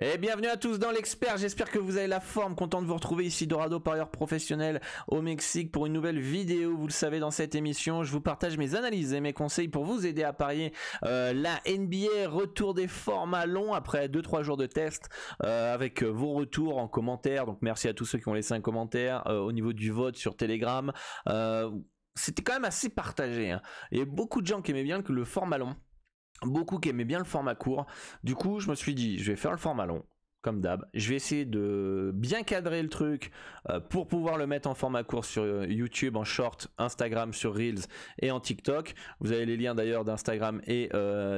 Et bienvenue à tous dans l'expert, j'espère que vous avez la forme, content de vous retrouver ici Dorado, parieur professionnel au Mexique pour une nouvelle vidéo. Vous le savez, dans cette émission je vous partage mes analyses et mes conseils pour vous aider à parier la NBA, retour des formats longs après 2-3 jours de test avec vos retours en commentaire. Donc merci à tous ceux qui ont laissé un commentaire au niveau du vote sur Telegram. C'était quand même assez partagé, hein. Il y a beaucoup de gens qui aimaient bien le format long, beaucoup qui aimaient bien le format court. Du coup je me suis dit je vais faire le format long comme d'hab, je vais essayer de bien cadrer le truc pour pouvoir le mettre en format court sur YouTube, en short, Instagram, sur Reels et en TikTok. Vous avez les liens d'ailleurs d'Instagram et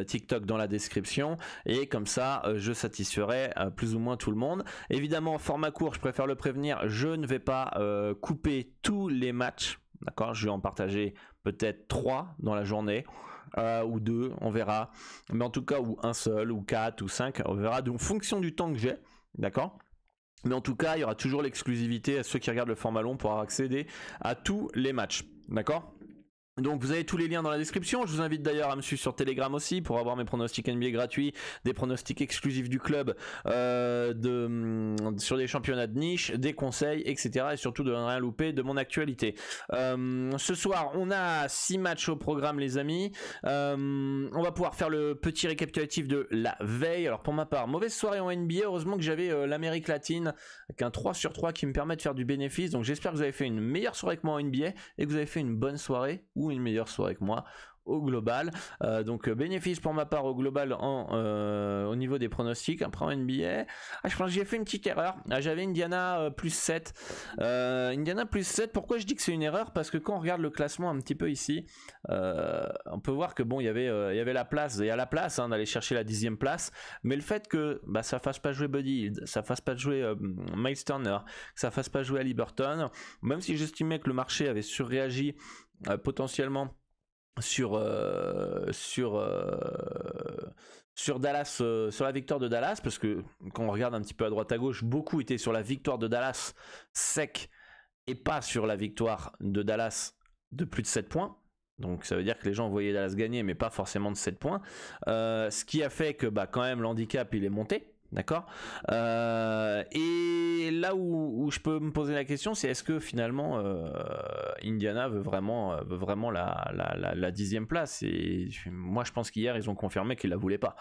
TikTok dans la description, et comme ça je satisferai plus ou moins tout le monde. Évidemment, format court, je préfère le prévenir, je ne vais pas couper tous les matchs, d'accord, je vais en partager peut-être 3 dans la journée. Ou 2, on verra, mais en tout cas, ou un seul, ou 4, ou 5, on verra, donc fonction du temps que j'ai, d'accord. Mais en tout cas, il y aura toujours l'exclusivité à ceux qui regardent le format long pour accéder à tous les matchs, d'accord. Donc vous avez tous les liens dans la description. Je vous invite d'ailleurs à me suivre sur Telegram aussi pour avoir mes pronostics NBA gratuits, des pronostics exclusifs du club, sur des championnats de niche, des conseils, etc. Et surtout de ne rien louper de mon actualité. Ce soir on a 6 matchs au programme, les amis. On va pouvoir faire le petit récapitulatif de la veille. Alors pour ma part, mauvaise soirée en NBA. Heureusement que j'avais l'Amérique latine avec un 3/3 qui me permet de faire du bénéfice. Donc j'espère que vous avez fait une meilleure soirée que moi en NBA et que vous avez fait une bonne soirée ou une meilleure soirée que moi au global. Donc bénéfice pour ma part au global au niveau des pronostics. Après en NBA, je pense que j'ai fait une petite erreur. J'avais Indiana plus 7. Indiana plus 7, pourquoi je dis que c'est une erreur? Parce que quand on regarde le classement un petit peu ici, on peut voir que bon, il y avait la place, il y a la place d'aller chercher la 10e place, mais le fait que ça fasse pas jouer Buddy Hield, ça fasse pas jouer Miles Turner, que ça fasse pas jouer Haliburton, même si j'estimais que le marché avait surréagi potentiellement sur Dallas, sur la victoire de Dallas, parce que quand on regarde un petit peu à droite à gauche, beaucoup étaient sur la victoire de Dallas sec et pas sur la victoire de Dallas de plus de 7 points. Donc ça veut dire que les gens voyaient Dallas gagner mais pas forcément de 7 points, ce qui a fait que quand même l'handicap il est monté. D'accord. Et là où je peux me poser la question, c'est est-ce que finalement Indiana veut vraiment la 10e place? Et moi je pense qu'hier ils ont confirmé qu'ils la voulaient pas.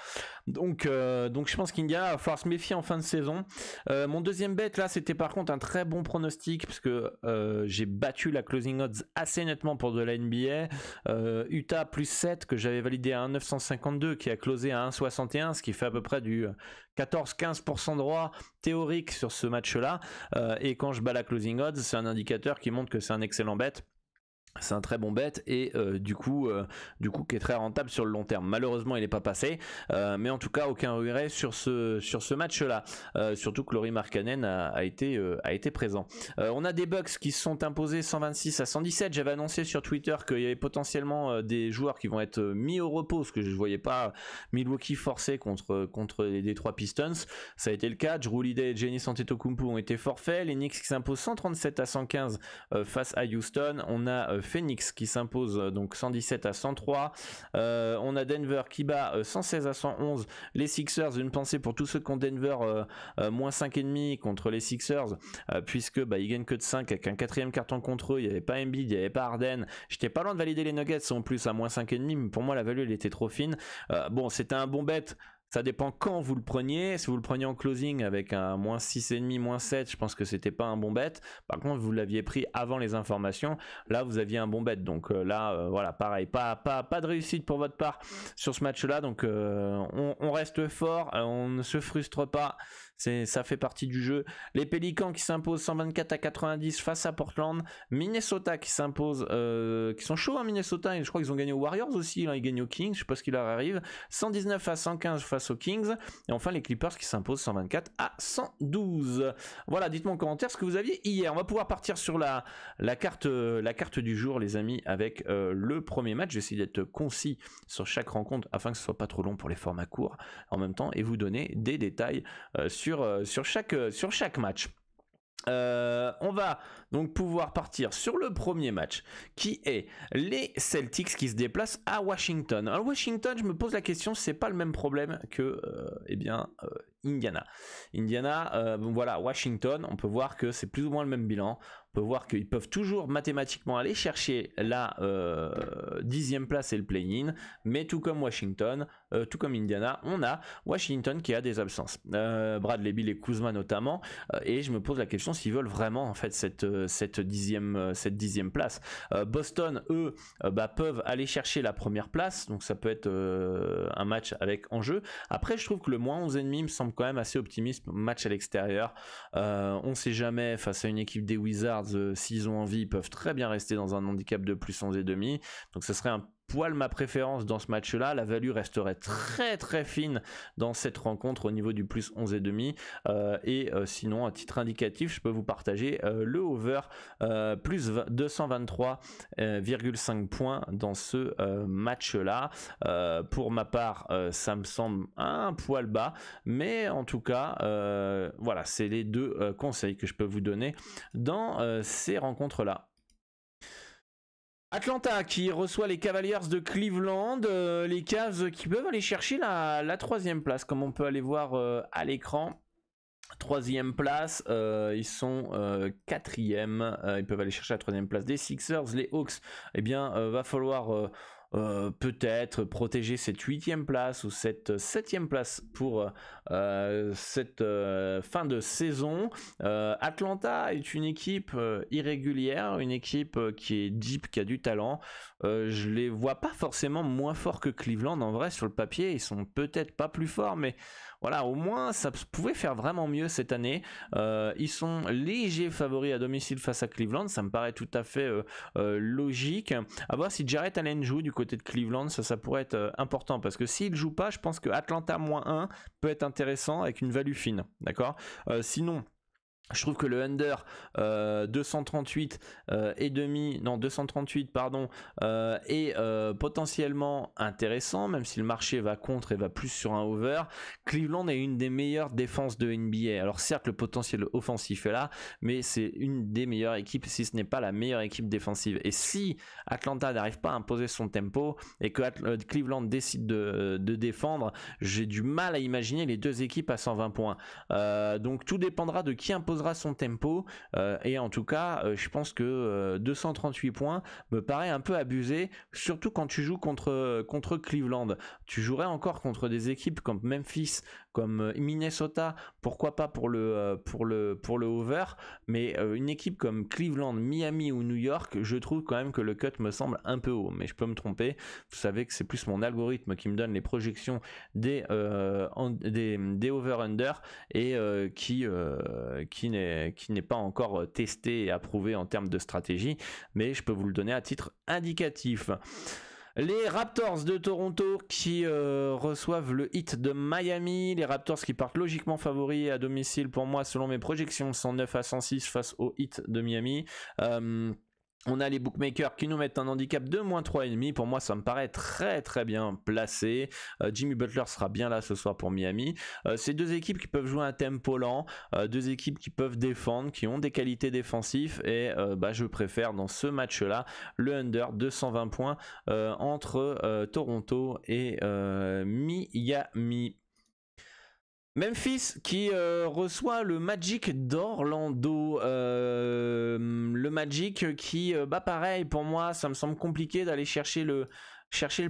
Donc je pense qu'Indiana va falloir se méfier en fin de saison. Mon deuxième bet là, c'était par contre un très bon pronostic parce que j'ai battu la closing odds assez nettement pour de la NBA. Utah plus 7 que j'avais validé à 1,952 qui a closé à 1,61, ce qui fait à peu près du 14-15% de droit théorique sur ce match-là. Et quand je bats la closing odds, c'est un indicateur qui montre que c'est un excellent bet. C'est un très bon bet et du coup qui est très rentable sur le long terme. Malheureusement il n'est pas passé, mais en tout cas aucun regret sur ce match là, surtout que Lauri Markkanen a été présent. On a des Bucks qui se sont imposés 126-117. J'avais annoncé sur Twitter qu'il y avait potentiellement des joueurs qui vont être mis au repos, parce que je ne voyais pas Milwaukee forcer contre les Detroit Pistons. Ça a été le cas. Jrue Holiday et Giannis Antetokounmpo ont été forfaits. Les Knicks qui s'imposent 137-115 face à Houston. On a Phoenix qui s'impose donc 117-103. On a Denver qui bat 116-111 les Sixers. Une pensée pour tous ceux qui ont Denver moins 5,5 contre les Sixers, puisque ils gagnent que de 5 avec un 4e carton contre eux. Il n'y avait pas Embiid, il n'y avait pas Harden. J'étais pas loin de valider les Nuggets en plus à moins 5,5, mais pour moi la value elle était trop fine. Bon, c'était un bon bet. Ça dépend quand vous le preniez. Si vous le preniez en closing avec un moins 6,5, moins 7, je pense que c'était pas un bon bet. Par contre, vous l'aviez pris avant les informations. Là, vous aviez un bon bet. Donc là, voilà, pareil. Pas de réussite pour votre part sur ce match-là. Donc on reste fort. On ne se frustre pas. Ça fait partie du jeu. Les Pélicans qui s'imposent 124-90 face à Portland. Minnesota qui s'impose, qui sont chauds, Minnesota. Et je crois qu'ils ont gagné aux Warriors aussi. Ils gagnent aux Kings. Je sais pas ce qui leur arrive. 119-115 face aux Kings. Et enfin les Clippers qui s'imposent 124-112. Voilà, dites-moi en commentaire ce que vous aviez hier. On va pouvoir partir sur la carte du jour, les amis, avec le premier match. J'essaie d'être concis sur chaque rencontre afin que ce soit pas trop long pour les formats courts en même temps et vous donner des détails sur chaque match. On va donc pouvoir partir sur le premier match qui est les Celtics qui se déplacent à Washington. Alors Washington, je me pose la question, c'est pas le même problème que Indiana. Bon, voilà, Washington, on peut voir que c'est plus ou moins le même bilan. On peut voir qu'ils peuvent toujours mathématiquement aller chercher la 10e place et le play-in, mais tout comme Washington, tout comme Indiana, on a Washington qui a des absences. Bradley Beal et Kuzma notamment, et je me pose la question s'ils veulent vraiment en fait cette 10e place. Boston, eux, peuvent aller chercher la première place, donc ça peut être un match avec enjeu. Après, je trouve que le moins 11,5 me semble quand même assez optimiste. Match à l'extérieur, on sait jamais face à une équipe des Wizards, s'ils ont envie, ils peuvent très bien rester dans un handicap de plus 11,5. Donc ce serait un poil ma préférence dans ce match-là. La value resterait très très fine dans cette rencontre au niveau du plus 11,5. Sinon, à titre indicatif, je peux vous partager le over plus 223,5 points dans ce match-là. Pour ma part, ça me semble un poil bas, mais en tout cas, voilà, c'est les deux conseils que je peux vous donner dans ces rencontres-là. Atlanta qui reçoit les Cavaliers de Cleveland, les Cavs qui peuvent aller chercher la 3e place, comme on peut aller voir à l'écran. 3e place, ils sont 4e, ils peuvent aller chercher la 3e place des Sixers. Les Hawks, eh bien, va falloir peut-être protéger cette 8e place ou cette 7e place pour cette fin de saison. Atlanta est une équipe irrégulière, une équipe qui est deep, qui a du talent. Je les vois pas forcément moins forts que Cleveland. En vrai, sur le papier, ils sont peut-être pas plus forts, mais voilà, au moins ça pouvait faire vraiment mieux cette année. Ils sont légers favoris à domicile face à Cleveland, ça me paraît tout à fait logique. À voir si Jarrett Allen joue du côté de Cleveland, ça pourrait être important, parce que s'il joue pas, je pense que Atlanta -1 peut être intéressant avec une value fine, d'accord. Sinon, je trouve que le under 238 est potentiellement intéressant, même si le marché va contre et va plus sur un over. Cleveland est une des meilleures défenses de NBA. Alors certes, le potentiel offensif est là, mais c'est une des meilleures équipes, si ce n'est pas la meilleure équipe défensive. Et si Atlanta n'arrive pas à imposer son tempo et que Cleveland décide de défendre, j'ai du mal à imaginer les deux équipes à 120 points. Donc tout dépendra de qui imposera son tempo, et en tout cas je pense que 238 points me paraît un peu abusé, surtout quand tu joues contre Cleveland. Tu jouerais encore contre des équipes comme Memphis, comme Minnesota, pourquoi pas pour le over, mais une équipe comme Cleveland, Miami ou New York, je trouve quand même que le cut me semble un peu haut, mais je peux me tromper. Vous savez que c'est plus mon algorithme qui me donne les projections des over-under et qui n'est pas encore testé et approuvé en termes de stratégie, mais je peux vous le donner à titre indicatif. Les Raptors de Toronto qui reçoivent le Heat de Miami. Les Raptors qui partent logiquement favoris à domicile pour moi, selon mes projections, 109 à 106 face au Heat de Miami. On a les bookmakers qui nous mettent un handicap de -3,5. Pour moi, ça me paraît très très bien placé. Jimmy Butler sera bien là ce soir pour Miami. C'est deux équipes qui peuvent jouer un tempo lent, deux équipes qui peuvent défendre, qui ont des qualités défensives, et je préfère dans ce match-là le under 220 points entre Toronto et Miami. Memphis qui reçoit le Magic d'Orlando. Le Magic qui, pareil, pour moi, ça me semble compliqué d'aller chercher le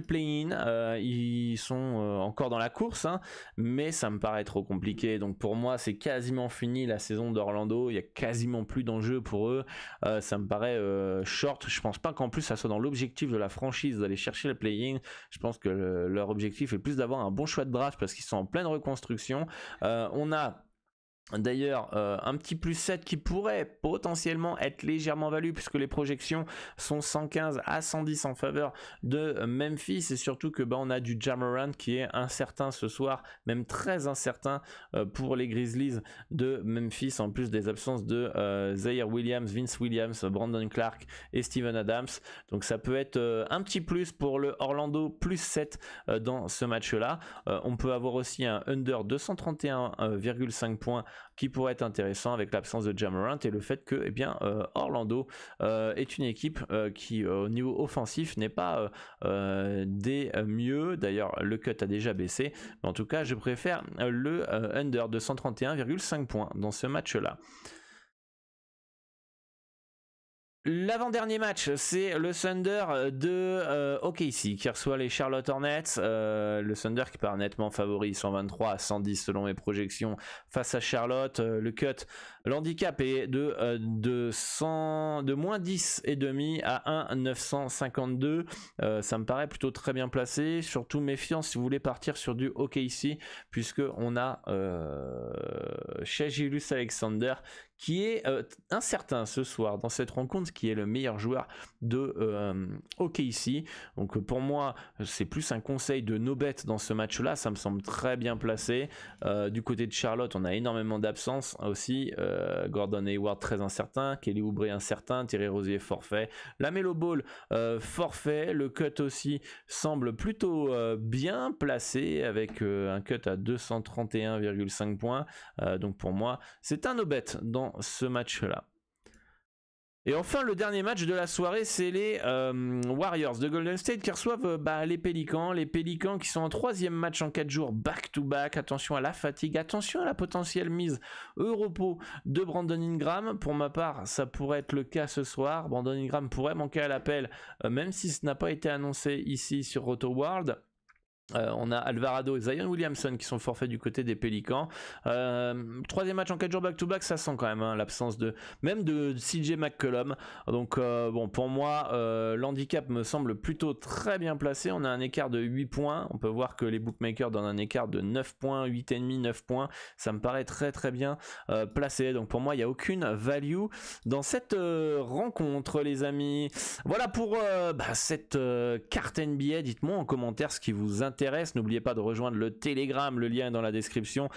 play-in. Ils sont encore dans la course, hein, mais ça me paraît trop compliqué. Donc pour moi, c'est quasiment fini la saison d'Orlando. Il y a quasiment plus d'enjeux pour eux. Ça me paraît short. Je pense pas qu'en plus ça soit dans l'objectif de la franchise d'aller chercher le play-in. Je pense que leur objectif est plus d'avoir un bon choix de draft parce qu'ils sont en pleine reconstruction. On a d'ailleurs un petit +7 qui pourrait potentiellement être légèrement value, puisque les projections sont 115 à 110 en faveur de Memphis, et surtout que on a du Ja Morant qui est incertain ce soir, même très incertain pour les Grizzlies de Memphis, en plus des absences de Zaire Williams, Vince Williams, Brandon Clark et Steven Adams. Donc ça peut être un petit plus pour le Orlando, +7 dans ce match là. On peut avoir aussi un under 231,5 points qui pourrait être intéressant avec l'absence de Ja Morant et le fait que Orlando est une équipe qui au niveau offensif n'est pas des mieux. D'ailleurs le cut a déjà baissé, mais en tout cas je préfère le under de 131,5 points dans ce match là. L'avant-dernier match, c'est le Thunder de OKC qui reçoit les Charlotte Hornets. Le Thunder qui part nettement favori, 123 à 110 selon mes projections face à Charlotte. Le cut, l'handicap est de moins 10 et demi à 1,952. Ça me paraît plutôt très bien placé. Surtout méfiance si vous voulez partir sur du OKC, puisque on a Shai Gilgeous-Alexander qui est incertain ce soir dans cette rencontre, qui est le meilleur joueur de OKC. Donc pour moi, c'est plus un conseil de no bet dans ce match-là. Ça me semble très bien placé. Du côté de Charlotte, on a énormément d'absences aussi. Gordon Hayward très incertain, Kelly Oubre incertain, Terry Rozier forfait, LaMelo Ball forfait. Le cut aussi semble plutôt bien placé avec un cut à 231,5 points. Donc pour moi, c'est un no bet dans ce match-là. Et enfin, le dernier match de la soirée, c'est les Warriors de Golden State qui reçoivent les Pélicans. Les Pélicans qui sont en 3e match en 4 jours back-to-back. Attention à la fatigue, attention à la potentielle mise au repos de Brandon Ingram. Pour ma part, ça pourrait être le cas ce soir. Brandon Ingram pourrait manquer à l'appel, même si ce n'a pas été annoncé ici sur Roto World. On a Alvarado et Zion Williamson qui sont forfaits du côté des Pélicans. 3e match en 4 jours back-to-back, ça sent quand même l'absence de CJ McCollum. Donc pour moi, l'handicap me semble plutôt très bien placé. On a un écart de 8 points. On peut voir que les bookmakers donnent un écart de 9 points, 8,5, 9 points. Ça me paraît très très bien placé. Donc pour moi, il n'y a aucune value dans cette rencontre, les amis. Voilà pour cette carte NBA. Dites-moi en commentaire ce qui vous intéresse. N'oubliez pas de rejoindre le Telegram, le lien est dans la description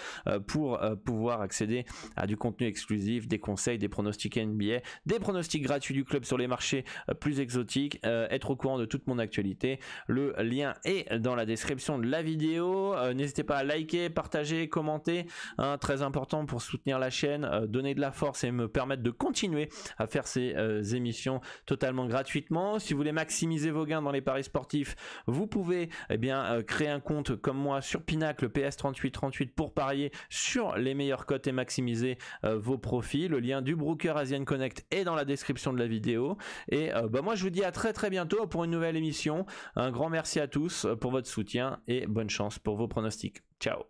pour pouvoir accéder à du contenu exclusif, des conseils, des pronostics NBA, des pronostics gratuits du club sur les marchés plus exotiques, être au courant de toute mon actualité. Le lien est dans la description de la vidéo. N'hésitez pas à liker, partager, commenter, très important pour soutenir la chaîne, donner de la force et me permettre de continuer à faire ces émissions totalement gratuitement. Si vous voulez maximiser vos gains dans les paris sportifs, vous pouvez créer un compte comme moi sur Pinacle PS3838 pour parier sur les meilleures cotes et maximiser vos profits. Le lien du broker Asian Connect est dans la description de la vidéo. Et moi je vous dis à très très bientôt pour une nouvelle émission. Un grand merci à tous pour votre soutien et bonne chance pour vos pronostics. Ciao.